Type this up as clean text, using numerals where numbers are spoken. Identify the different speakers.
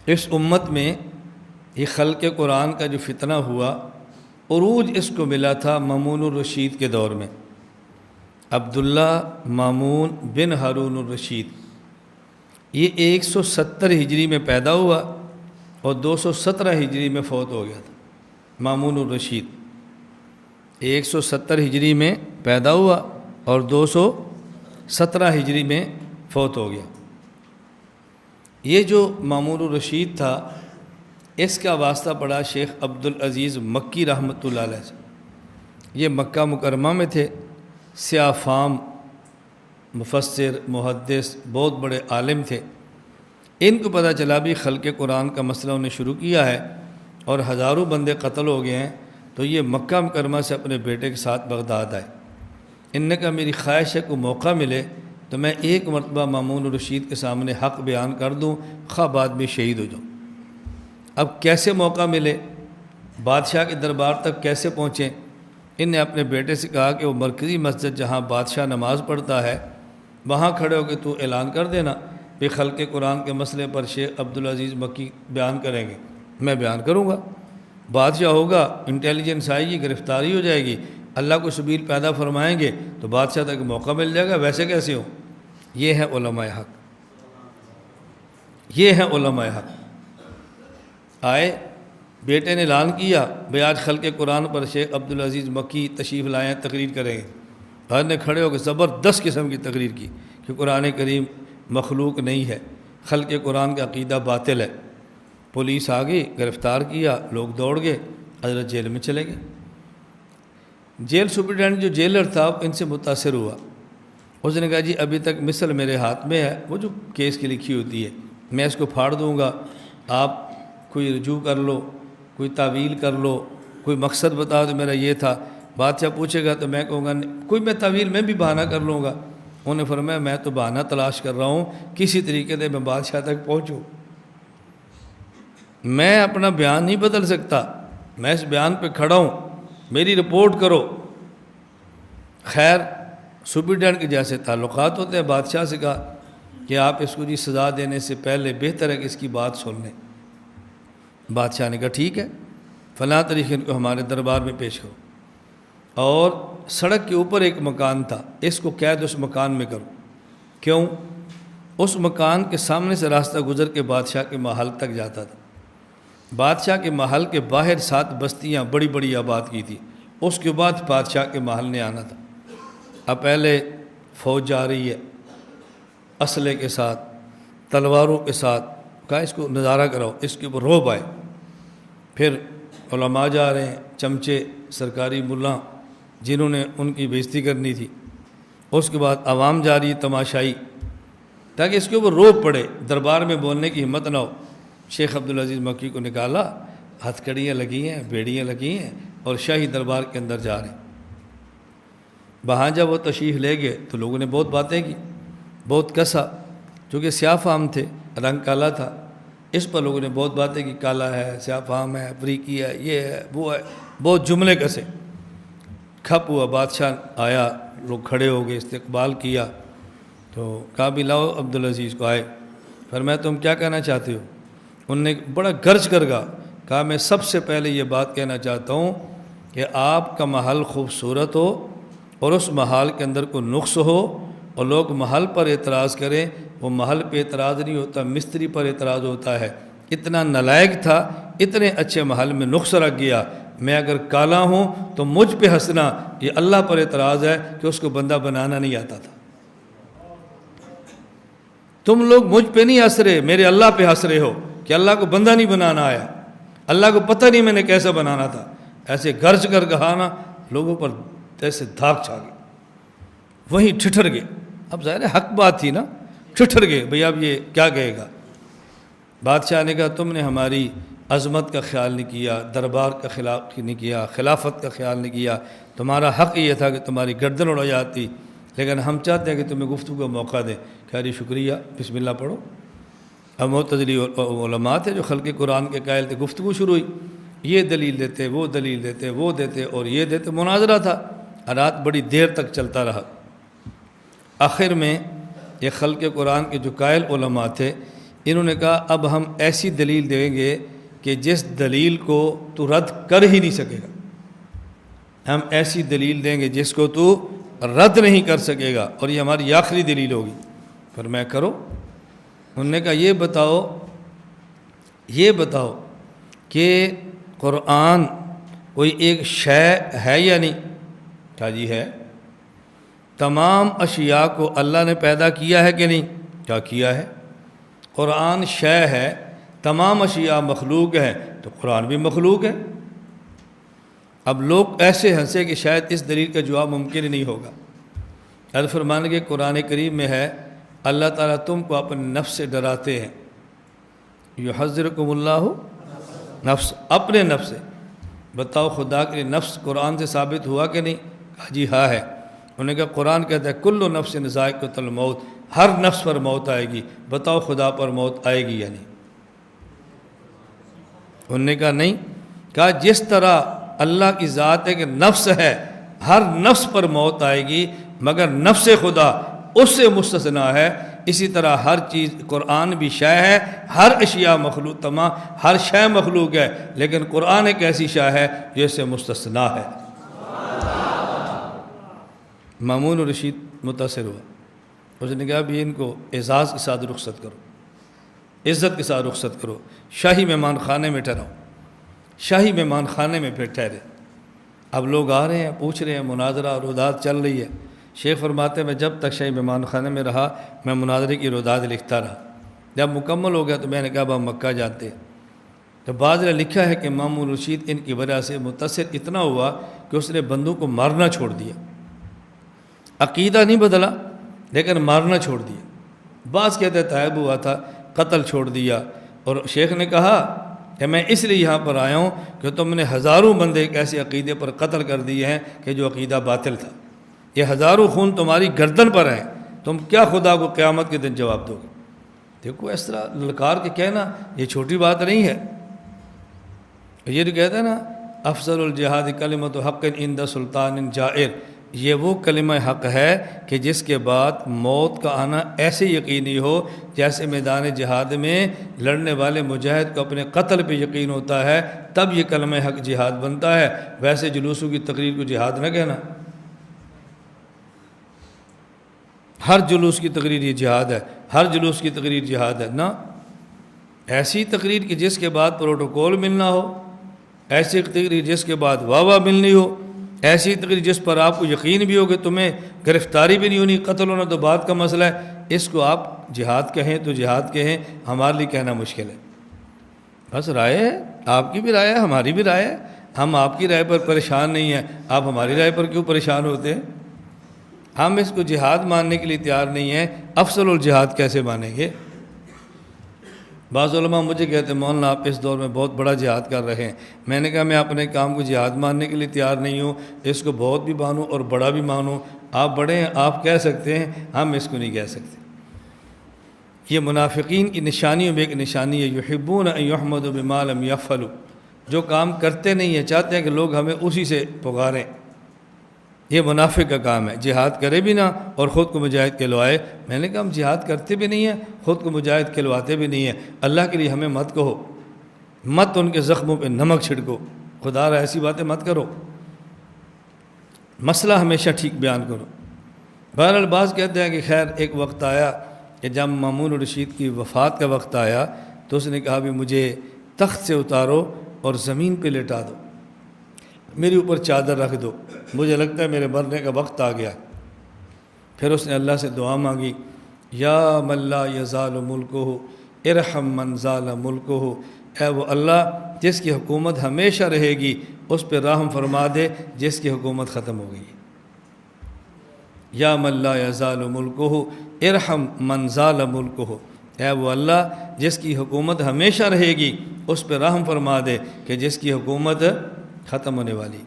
Speaker 1: اس امت میں یہ خلق قرآن کا جو فتنہ ہوا، عروج اس کو ملا تھا مامون الرشید کے دور میں۔ عبداللہ مامون بن ہارون الرشید یہ 170 ہجری میں پیدا ہوا اور 217 ہجری میں فوت ہو گیا تھا۔ مامون الرشید 170 ہجری میں پیدا ہوا اور 217 ہجری میں فوت ہو گیا۔ یہ جو مامون الرشید تھا اس کا واسطہ پڑا شیخ عبدالعزیز مکی رحمۃ اللہ علیہ سے۔ یہ مکہ مکرمہ میں تھے، سیاہ فام، مفسر، محدث، بہت بڑے عالم تھے۔ ان کو پتہ چلا بھی خلق قرآن کا مسئلہ انہیں شروع کیا ہے اور ہزاروں بندے قتل ہو گئے ہیں، تو یہ مکہ مکرمہ سے اپنے بیٹے کے ساتھ بغداد آئے۔ ان نے کہا میری خواہش ہے کو موقع ملے تو میں ایک مرتبہ مامون الرشید کے سامنے حق بیان کر دوں، خواہ بعد میں شہید ہو جاؤں۔ اب کیسے موقع ملے، بادشاہ کے دربار تک کیسے پہنچیں؟ ان نے اپنے بیٹے سے کہا کہ وہ مرکزی مسجد جہاں بادشاہ نماز پڑھتا ہے وہاں کھڑے ہو کے تو اعلان کر دینا کہ خلق قرآن کے مسئلے پر شیخ عبدالعزیز مکی بیان کریں گے۔ میں بیان کروں گا، بادشاہ ہوگا، انٹیلیجنس آئے گی، گرفتاری ہو جائے گی، اللہ کو سبیل پیدا فرمائیں گے تو بادشاہ تک موقع مل جائے گا، ویسے کیسے ہو؟ یہ ہے علماء حق، یہ ہے علماء حق۔ آئے، بیٹے نے اعلان کیا بھئی آج خلق قرآن پر شیخ عبدالعزیز مکی تشریف لائے ہیں، تقریر کریں گے۔ بعد نے کھڑے ہو کے زبردست قسم کی تقریر کی کہ قرآن کریم مخلوق نہیں ہے، خلق قرآن کا عقیدہ باطل ہے۔ پولیس آ گئی، گرفتار کیا، لوگ دوڑ گئے، حضرت جیل میں چلے گئے۔ جیل سپرنٹینڈنٹ جو جیلر تھا ان سے متاثر ہوا، اس نے کہا جی ابھی تک مثل میرے ہاتھ میں ہے، وہ جو کیس کی لکھی ہوتی ہے، میں اس کو پھاڑ دوں گا، آپ کوئی رجوع کر لو، کوئی تعویل کر لو، کوئی مقصد بتا دو میرا یہ تھا۔ بادشاہ پوچھے گا تو میں کہوں گا کوئی میں تعویل میں بھی بہانہ کر لوں گا۔ انہوں نے فرمایا میں تو بہانہ تلاش کر رہا ہوں کسی طریقے سے میں بادشاہ تک پہنچوں، میں اپنا بیان نہیں بدل سکتا، میں اس بیان پہ کھڑا ہوں، میری رپورٹ کرو۔ خیر سپرنٹینڈنٹ کے جیسے تعلقات ہوتے ہیں، بادشاہ سے کہا کہ آپ اس کو جی سزا دینے سے پہلے بہتر ہے کہ اس کی بات سن لیں۔ بادشاہ نے کہا ٹھیک ہے، فلاں طریقے کو ہمارے دربار میں پیش کرو، اور سڑک کے اوپر ایک مکان تھا، اس کو قید اس مکان میں کرو۔ کیوں؟ اس مکان کے سامنے سے راستہ گزر کے بادشاہ کے محل تک جاتا تھا۔ بادشاہ کے محل کے باہر 7 بستیاں بڑی بڑی آباد کی تھی، اس کے بعد بادشاہ کے محل نے آنا تھا۔ اب پہلے فوج جا رہی ہے اسلحے کے ساتھ، تلواروں کے ساتھ، کہا اس کو نظارہ کراؤ، اس کے اوپر روب آئے۔ پھر علماء جا رہے ہیں، چمچے، سرکاری ملا جنہوں نے ان کی بےزتی کرنی تھی۔ اس کے بعد عوام جا رہی ہے تماشائی، تاکہ اس کے اوپر روب پڑے، دربار میں بولنے کی ہمت نہ ہو۔ شیخ عبدالعزیز مکی کو نکالا، ہتھ کڑیاں لگی ہیں، بیڑیاں لگی ہیں، اور شاہی دربار کے اندر جا رہے ہیں۔ وہاں جب وہ تشریف لے گئے تو لوگوں نے بہت باتیں کی، بہت کسا، چونکہ سیاہ فام تھے، رنگ کالا تھا، اس پر لوگوں نے بہت باتیں کی، کالا ہے، سیاہ فام ہے، افریقی ہے، یہ ہے، وہ ہے، بہت جملے کسے۔ کھپ ہوا، بادشاہ آیا، لوگ کھڑے ہو گئے، استقبال کیا، تو کہا بھی لاؤ عبدالعزیز کو۔ آئے، فرمایا تم کیا کہنا چاہتے ہو؟ انہوں نے بڑا گرج کر کہا میں سب سے پہلے یہ بات کہنا چاہتا ہوں کہ آپ کا محل خوبصورت ہو اور اس محل کے اندر کوئی نقص ہو اور لوگ محل پر اعتراض کریں، وہ محل پہ اعتراض نہیں ہوتا، مستری پر اعتراض ہوتا ہے۔ اتنا نالائق تھا، اتنے اچھے محل میں نقص رکھ گیا۔ میں اگر کالا ہوں تو مجھ پہ ہنسنا، یہ اللہ پر اعتراض ہے کہ اس کو بندہ بنانا نہیں آتا تھا۔ تم لوگ مجھ پہ نہیں ہنس رہے، میرے اللہ پہ ہنس رہے ہو کہ اللہ کو بندہ نہیں بنانا آیا، اللہ کو پتہ نہیں میں نے کیسا بنانا تھا۔ ایسے گرج کر کہا نا، لوگوں پر ایسے دھاک چھا گئی، وہیں ٹھٹر گئے۔ اب ظاہر حق بات تھی نا، ٹھٹر گئے، بھئی اب یہ کیا کہے گا۔ بادشاہ نے کہا تم نے ہماری عظمت کا خیال نہیں کیا، دربار کا خلاف نہیں کیا، خلافت کا خیال نہیں کیا، تمہارا حق یہ تھا کہ تمہاری گردن اڑا جاتی، لیکن ہم چاہتے ہیں کہ تمہیں گفتگو کا موقع دیں۔ خیری شکریہ، بسم اللہ پڑھو۔ اب معتزلی علماء تھے جو خلق قرآن کے قائل تھے، گفتگو شروع ہوئی، یہ دلیل دیتے، وہ دلیل دیتے، وہ دیتے اور یہ دیتے، مناظرہ تھا، رات بڑی دیر تک چلتا رہا۔ آخر میں یہ خلق قرآن کے جو قائل علماء تھے انہوں نے کہا اب ہم ایسی دلیل دیں گے کہ جس دلیل کو تو رد کر ہی نہیں سکے گا، ہم ایسی دلیل دیں گے جس کو تو رد نہیں کر سکے گا، اور یہ ہماری آخری دلیل ہوگی۔ فرمایا کرو۔ انہوں نے کہا یہ بتاؤ کہ قرآن کوئی ایک شے ہے یا نہیں؟ کہا جی ہے۔ تمام اشیاء کو اللہ نے پیدا کیا ہے کہ نہیں؟ کیا کیا ہے۔ قرآن شے ہے، تمام اشیاء مخلوق ہیں، تو قرآن بھی مخلوق ہے۔ اب لوگ ایسے ہنسے کہ شاید اس دلیل کا جواب ممکن ہی نہیں ہوگا۔ حضرت فرمانے کے قرآن کریم میں ہے اللہ تعالیٰ تم کو اپنے نفس سے ڈراتے ہیں، یحذرکم اللہ نفس، اپنے نفس سے۔ بتاؤ خدا کے نفس قرآن سے ثابت ہوا کہ نہیں؟ کہا جی ہاں ہے۔ انہوں نے کہا قرآن کہتا ہے کل نفس ذائقۃ الموت، ہر نفس پر موت آئے گی، بتاؤ خدا پر موت آئے گی یا نہیں؟ انہوں نے کہا نہیں۔ کہا جس طرح اللہ کی ذات ہے کہ نفس ہے، ہر نفس پر موت آئے گی، مگر نفس خدا اس سے مستثنا ہے، اسی طرح ہر چیز قرآن بھی شے ہے، ہر اشیاء مخلوق، تمام ہر شے مخلوق ہے، لیکن قرآن ایک ایسی شے ہے جو اس سے مستثنا ہے۔ مامون الرشید متاثر ہوا، اس نے کہا بھی ان کو اعزاز کے ساتھ رخصت کرو، عزت کے ساتھ رخصت کرو، شاہی مہمان خانے میں ٹھہراؤ۔ شاہی مہمان خانے میں پھر ٹھہرے۔ اب لوگ آ رہے ہیں، پوچھ رہے ہیں، مناظرہ اور رداد چل رہی ہے۔ شیخ فرماتے ہیں میں جب تک شاہی مہمان خانے میں رہا میں مناظرے کی رداد لکھتا رہا۔ جب مکمل ہو گیا تو میں نے کہا اب ہم مکہ جاتے ہیں۔ تو بعض نے لکھا ہے کہ مامون الرشید ان کی وجہ سے متاثر اتنا ہوا کہ اس نے بندوں کو مارنا چھوڑ دیا۔ عقیدہ نہیں بدلا لیکن مارنا چھوڑ دیا۔ بعض کہتے تائب ہوا تھا، قتل چھوڑ دیا۔ اور شیخ نے کہا کہ میں اس لیے یہاں پر آیا ہوں کہ تم نے ہزاروں بندے ایک ایسے عقیدے پر قتل کر دیے ہیں کہ جو عقیدہ باطل تھا۔ یہ ہزاروں خون تمہاری گردن پر ہیں، تم کیا خدا کو قیامت کے دن جواب دو گے؟ دیکھو اس طرح للکار کے کہنا یہ چھوٹی بات نہیں ہے۔ یہ جو کہتا ہے نا افضل الجہاد کلمۃ حق عند سلطان جائر، یہ وہ کلمہ حق ہے کہ جس کے بعد موت کا آنا ایسے یقینی ہو جیسے میدان جہاد میں لڑنے والے مجاہد کو اپنے قتل پہ یقین ہوتا ہے، تب یہ کلمہ حق جہاد بنتا ہے۔ ویسے جلوسوں کی تقریر کو جہاد نہ کہنا۔ ہر جلوس کی تقریر یہ جہاد ہے، ہر جلوس کی تقریر جہاد ہے نا۔ ایسی تقریر کہ جس کے بعد پروٹوکول ملنا ہو، ایسی تقریر جس کے بعد واہ ملنی ہو، ایسی تقریر جس پر آپ کو یقین بھی ہو کہ تمہیں گرفتاری بھی نہیں ہونی، قتل ہونا تو بعد کا مسئلہ ہے، اس کو آپ جہاد کہیں تو جہاد کہیں، ہمارے لیے کہنا مشکل ہے۔ بس رائے ہے، آپ کی بھی رائے ہے، ہماری بھی رائے ہے، ہم آپ کی رائے پر پریشان نہیں ہیں، آپ ہماری رائے پر کیوں پریشان ہوتے ہیں؟ ہم اس کو جہاد ماننے کے لیے تیار نہیں ہیں، افضل الجہاد کیسے مانیں گے؟ بعض علماء مجھے کہتے ہیں مولانا آپ اس دور میں بہت بڑا جہاد کر رہے ہیں۔ میں نے کہا میں اپنے کام کو جہاد ماننے کے لیے تیار نہیں ہوں، اس کو بہت بھی مانوں اور بڑا بھی مانوں۔ آپ بڑے ہیں، آپ کہہ سکتے ہیں، ہم اس کو نہیں کہہ سکتے۔ یہ منافقین کی نشانیوں میں ایک نشانی ہے، یحبون ان یحمدوا بما لم یفعلوا، جو کام کرتے نہیں ہیں چاہتے ہیں کہ لوگ ہمیں اسی سے پکاریں۔ یہ منافق کا کام ہے، جہاد کرے بھی نہ اور خود کو مجاہد کہلوائے۔ میں نے کہا ہم جہاد کرتے بھی نہیں ہیں، خود کو مجاہد کہلواتے بھی نہیں ہیں۔ اللہ کے لیے ہمیں مت کہو، مت ان کے زخموں پہ نمک چھڑکو، خدا را ایسی باتیں مت کرو، مسئلہ ہمیشہ ٹھیک بیان کرو۔ بہرحال بعض کہتے ہیں کہ خیر ایک وقت آیا کہ جب مامون الرشید کی وفات کا وقت آیا تو اس نے کہا بھی مجھے تخت سے اتارو اور زمین پہ لٹا دو، میرے اوپر چادر رکھ دو، مجھے لگتا ہے میرے مرنے کا وقت آ گیا۔ پھر اس نے اللہ سے دعا مانگی، یا من لا یزال ملکہ ارحم من زال ملکہ، اے وہ اللہ جس کی حکومت ہمیشہ رہے گی اس پہ رحم فرما دے جس کی حکومت ختم ہو گئی۔ یا من لا یزال ملکہ ارحم من زال ملکہ، اے وہ اللہ جس کی حکومت ہمیشہ رہے گی اس پہ رحم فرما دے کہ جس کی حکومت ختم ہونے والی۔